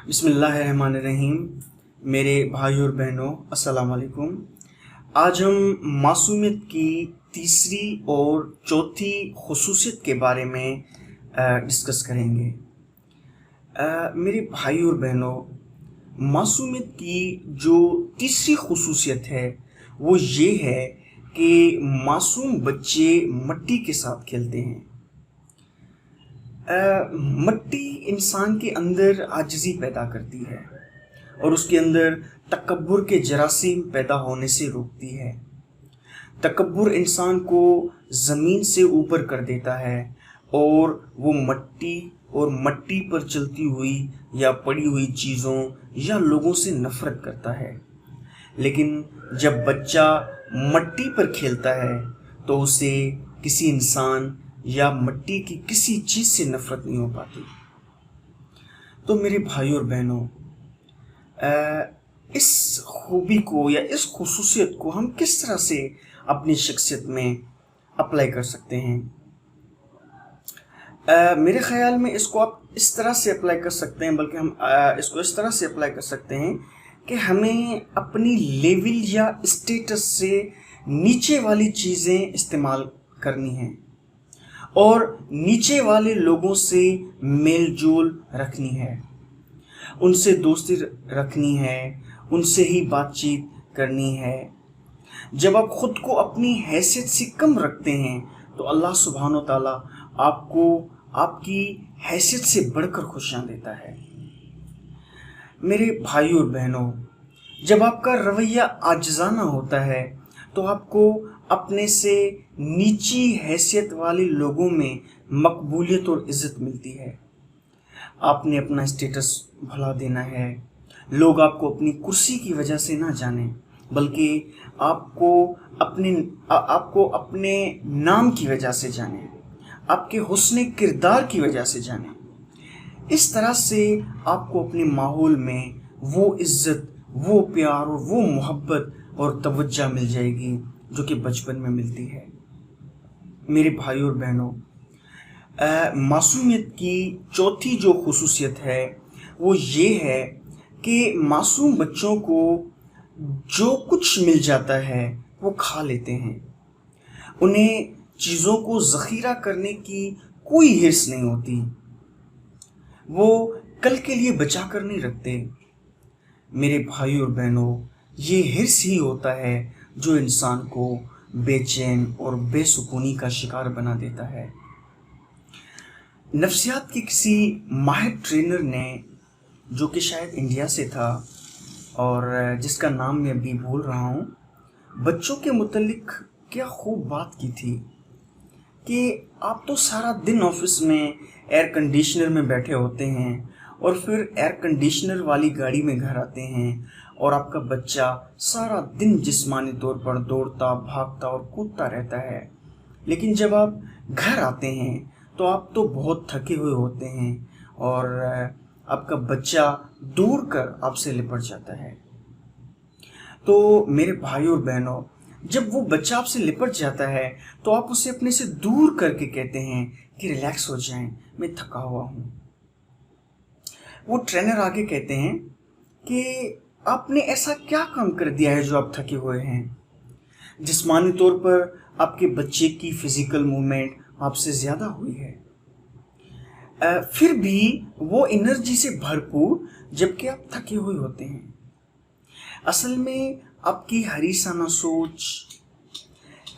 بسم اللہ الرحمن الرحیم۔ میرے بھائی اور بہنوں، السلام علیکم۔ آج ہم معصومیت کی تیسری اور چوتھی خصوصیت کے بارے میں ڈسکس کریں گے۔ میرے بھائی اور بہنوں، معصومیت کی جو تیسری خصوصیت ہے وہ یہ ہے کہ معصوم بچے مٹی کے ساتھ کھیلتے ہیں۔ مٹی انسان کے اندر عاجزی پیدا کرتی ہے اور اس کے اندر تکبر کے جراثیم پیدا ہونے سے روکتی ہے۔ تکبر انسان کو زمین سے اوپر کر دیتا ہے اور وہ مٹی پر چلتی ہوئی یا پڑی ہوئی چیزوں یا لوگوں سے نفرت کرتا ہے۔ لیکن جب بچہ مٹی پر کھیلتا ہے تو اسے کسی انسان یا مٹی کی کسی چیز سے نفرت نہیں ہو پاتی۔ تو میرے بھائی اور بہنوں، اس خوبی کو یا اس خصوصیت کو ہم کس طرح سے اپنی شخصیت میں اپلائی کر سکتے ہیں؟ میرے خیال میں اس کو آپ اس طرح سے اپلائی کر سکتے ہیں، بلکہ ہم اس کو اس طرح سے اپلائی کر سکتے ہیں کہ ہمیں اپنی لیول یا اسٹیٹس سے نیچے والی چیزیں استعمال کرنی ہیں اور نیچے والے لوگوں سے میل جول رکھنی ہے، ان سے دوستی رکھنی ہے، ان سے ہی بات چیت کرنی ہے۔ جب آپ خود کو اپنی حیثیت سے کم رکھتے ہیں تو اللہ سبحانہ و تعالیٰ آپ کو آپ کی حیثیت سے بڑھ کر خوشیاں دیتا ہے۔ میرے بھائی اور بہنوں، جب آپ کا رویہ عاجزانہ ہوتا ہے تو آپ کو اپنے سے نیچی حیثیت والے لوگوں میں مقبولیت اور عزت ملتی ہے۔ آپ نے اپنا اسٹیٹس بھلا دینا ہے۔ لوگ آپ کو اپنی کرسی کی وجہ سے نہ جانیں، بلکہ آپ کو اپنے نام کی وجہ سے جانیں، آپ کے حسن کردار کی وجہ سے جانیں۔ اس طرح سے آپ کو اپنے ماحول میں وہ عزت، وہ پیار اور وہ محبت اور توجہ مل جائے گی جو کہ بچپن میں ملتی ہے۔ میرے بھائی اور بہنوں، معصومیت کی چوتھی جو خصوصیت ہے وہ یہ ہے کہ معصوم بچوں کو جو کچھ مل جاتا ہے وہ کھا لیتے ہیں۔ انہیں چیزوں کو ذخیرہ کرنے کی کوئی حرص نہیں ہوتی، وہ کل کے لیے بچا کر نہیں رکھتے۔ میرے بھائی اور بہنوں، یہ حرص ہی ہوتا ہے جو انسان کو بے چین اور بے سکونی کا شکار بنا دیتا ہے۔ نفسیات کے کسی ماہر ٹرینر نے، جو کہ شاید انڈیا سے تھا اور جس کا نام میں ابھی بھول رہا ہوں، بچوں کے متعلق کیا خوب بات کی تھی کہ آپ تو سارا دن آفس میں ایئر کنڈیشنر میں بیٹھے ہوتے ہیں اور پھر ایئر کنڈیشنر والی گاڑی میں گھر آتے ہیں اور آپ کا بچہ سارا دن جسمانی طور پر دوڑتا، بھاگتا اور کودتا رہتا ہے، لیکن جب آپ گھر آتے ہیں تو آپ تو بہت تھکے ہوئے ہوتے ہیں اور آپ کا بچہ دور کر آپ سے لپٹ جاتا ہے۔ تو میرے بھائی اور بہنوں، جب وہ بچہ آپ سے لپٹ جاتا ہے تو آپ اسے اپنے سے دور کر کے کہتے ہیں کہ ریلیکس ہو جائیں، میں تھکا ہوا ہوں۔ وہ ٹرینر آگے کہتے ہیں کہ آپ نے ایسا کیا کام کر دیا ہے جو آپ تھکے ہوئے ہیں؟ جسمانی طور پر آپ کے بچے کی فزیکل موومنٹ آپ سے زیادہ ہوئی ہے، پھر بھی وہ انرجی سے بھرپور جبکہ آپ تھکے ہوئے ہوتے ہیں۔ اصل میں آپ کی حریصانہ سوچ،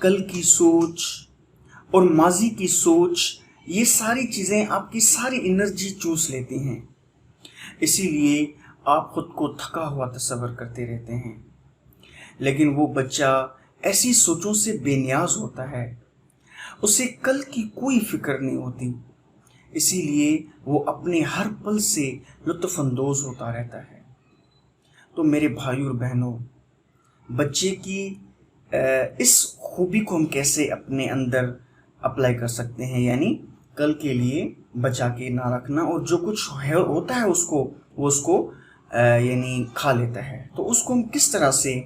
کل کی سوچ اور ماضی کی سوچ، یہ ساری چیزیں آپ کی ساری انرجی چوس لیتی ہیں، اسی لیے آپ خود کو تھکا ہوا تصور کرتے رہتے ہیں۔ لیکن وہ بچہ ایسی سوچوں سے بے نیاز ہوتا ہے، اسے کل کی کوئی فکر نہیں ہوتی، اسی لیے وہ اپنے ہر پل سے لطف اندوز ہوتا رہتا ہے۔ تو میرے بھائی اور بہنوں، بچے کی اس خوبی کو ہم کیسے اپنے اندر اپلائی کر سکتے ہیں؟ یعنی کل کے لیے بچا کے نہ رکھنا، اور جو کچھ ہوتا ہے وہ اس کو یعنی کھا لیتا ہے، تو اس کو ہم کس طرح سے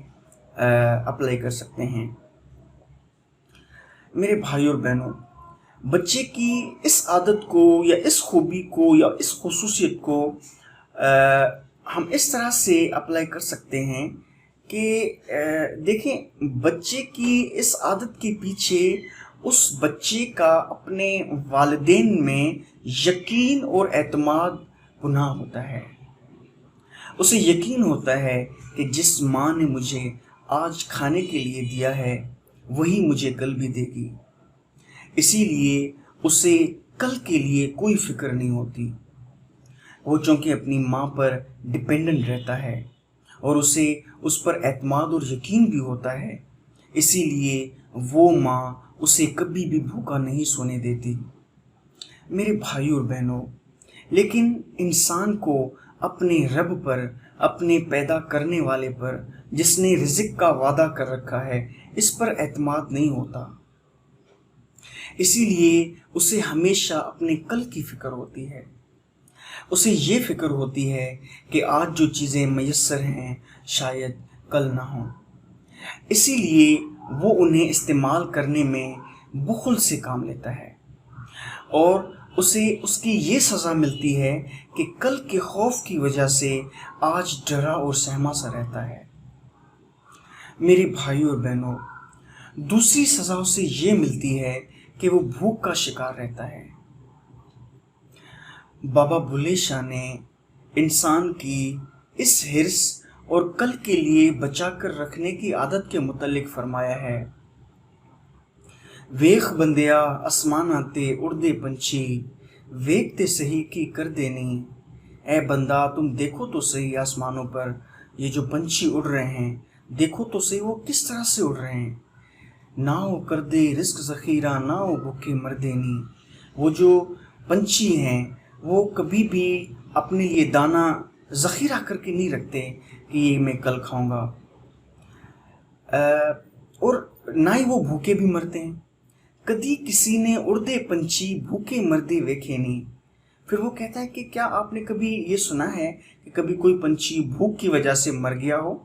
اپلائی کر سکتے ہیں؟ میرے بھائی اور بہنوں، بچے کی اس عادت کو یا اس خوبی کو یا اس خصوصیت کو ہم اس طرح سے اپلائی کر سکتے ہیں کہ دیکھیں بچے کی اس عادت کے پیچھے اس بچے کا اپنے والدین میں یقین اور اعتماد پنہاں ہوتا ہے. اسے یقین ہوتا ہے کہ جس ماں نے مجھے آج کھانے کے لیے دیا ہے وہی مجھے کل بھی دے گی. اسی لیے اسے کل کے لیے کوئی فکر نہیں ہوتی. وہ چونکہ اپنی ماں پر ڈپینڈنٹ رہتا ہے اور اسے اس پر اعتماد اور یقین بھی ہوتا ہے، اسی لیے وہ ماں اسے کبھی بھی بھوکا نہیں سونے دیتی. میرے بھائیوں اور بہنوں، لیکن انسان کو اپنے رب پر، اپنے پیدا کرنے والے پر، جس نے رزق کا وعدہ کر رکھا ہے، اس پر اعتماد نہیں ہوتا. اسی لیے اسے ہمیشہ اپنے کل کی فکر ہوتی ہے. اسے یہ فکر ہوتی ہے کہ آج جو چیزیں میسر ہیں شاید کل نہ ہوں. اسی لیے وہ انہیں استعمال کرنے میں بخل سے کام لیتا ہے اور اسے اس کی یہ سزا ملتی ہے کہ کل کے خوف کی وجہ سے آج ڈرا اور سہما سا رہتا ہے. میرے بھائیوں اور بہنوں، دوسری سزا اسے یہ ملتی ہے کہ وہ بھوک کا شکار رہتا ہے. بابا بلے شاہ نے انسان کی اس حرص اور کل کے لیے بچا کر رکھنے کی عادت کے متعلق فرمایا ہے، ویخ بندیا آسماناں تے اڑدے پنچھی، ویکھتے صحیح کی کر دینی. اے بندہ تم دیکھو تو صحیح آسمانوں پر یہ جو پنچھی اڑ رہے ہیں، دیکھو تو صحیح وہ کس طرح سے اڑ رہے ہیں. نہ وہ کر دے رزق ذخیرہ، نہ وہ بھوکے مر دینی. وہ جو پنچھی ہیں وہ کبھی بھی اپنے لیے دانہ ذخیرہ کر کے نہیں رکھتے کہ یہ میں کل کھاؤں گا، اور نہ ہی وہ بھوکے بھی مرتے ہیں. کدی کسی نے اڑدے پنچھی بھوکے مردے ویکھے نہیں. پھر وہ کہتا ہے کہ کیا آپ نے کبھی یہ سنا ہے کہ کبھی کوئی پنچھی بھوک کی وجہ سے مر گیا ہو؟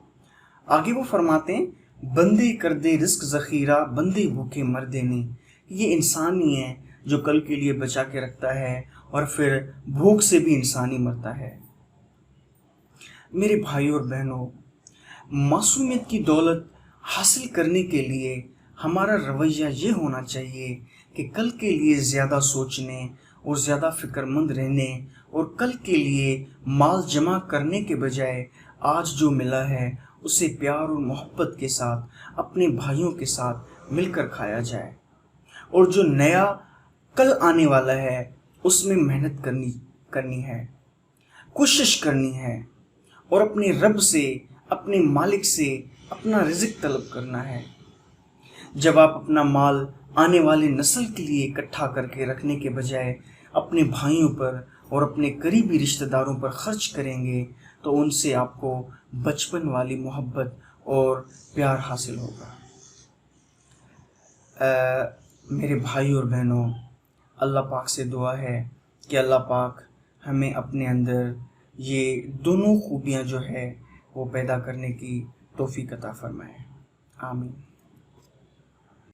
آگے وہ فرماتے ہیں، بندے کر دے رزق ذخیرہ، بندے بھوکے مر دینی. یہ انسان ہی ہے جو کل کے لیے بچا کے رکھتا ہے اور پھر بھوک سے بھی انسان ہی مرتا ہے. میرے بھائیوں اور بہنوں، معصومیت کی دولت حاصل کرنے کے لیے ہمارا رویہ یہ ہونا چاہیے کہ کل کے لیے زیادہ سوچنے اور زیادہ فکر مند رہنے اور کل کے لیے مال جمع کرنے کے بجائے آج جو ملا ہے اسے پیار اور محبت کے ساتھ اپنے بھائیوں کے ساتھ مل کر کھایا جائے، اور جو نیا کل آنے والا ہے اس میں محنت کرنی ہے، کوشش کرنی ہے اور اپنے رب سے، اپنے مالک سے اپنا رزق طلب کرنا ہے. جب آپ اپنا مال آنے والے نسل کے لیے اکٹھا کر کے رکھنے کے بجائے اپنے بھائیوں پر اور اپنے قریبی رشتہ داروں پر خرچ کریں گے تو ان سے آپ کو بچپن والی محبت اور پیار حاصل ہوگا. میرے بھائی اور بہنوں، اللہ پاک سے دعا ہے کہ اللہ پاک ہمیں اپنے اندر یہ دونوں خوبیاں جو ہے وہ پیدا کرنے کی توفیق عطا فرمائے. آمین.